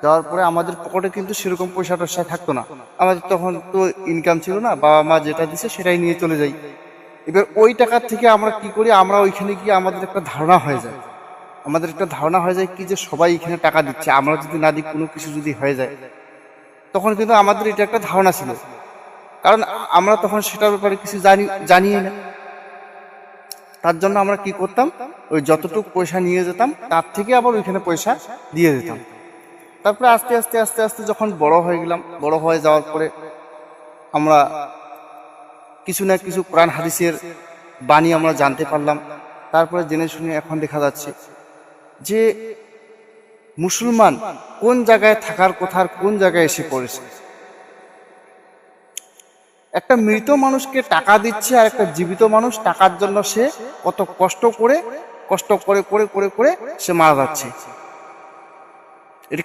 যাওয়ার পরে আমাদের পকেটে কিন্তু সেরকম পয়সা টয়সা থাকতো না। আমাদের তখন তো ইনকাম ছিল না, বাবা মা যেটা দিছে সেটাই নিয়ে চলে যাই। এবার ওই টাকার থেকে আমরা কি করি, আমরা ওইখানে গিয়ে আমাদের একটা ধারণা হয়ে যায়, কি যে সবাই এখানে টাকা দিচ্ছে, আমরা যদি না দিই কোনো কিছু যদি হয়ে যায়। তখন কিন্তু আমাদের এটা একটা ধারণা ছিল, কারণ আমরা তখন সেটার ব্যাপারে কিছু জানিয়ে না। তার জন্য আমরা কি করতাম, ওই যতটুকু পয়সা নিয়ে যেতাম তার থেকে আবার ওইখানে পয়সা দিয়ে দিতাম। তারপরে আস্তে আস্তে আস্তে আস্তে যখন বড় হয়ে গেলাম, বড় হয়ে যাওয়ার পরে আমরা কিছু না কিছু কোরআন হাদিসের বাণী আমরা জানতে পারলাম। তারপরে জেনে শুনে এখন দেখা যাচ্ছে যে মুসলমান কোন জায়গায় থাকার কথা আর কোন জায়গায় এসে পড়েছে। একটা মৃত মানুষকে টাকা দিচ্ছে আর একটা জীবিত মানুষ টাকার জন্য সে কত কষ্ট করে করে করে করে করে সে মারা যাচ্ছে।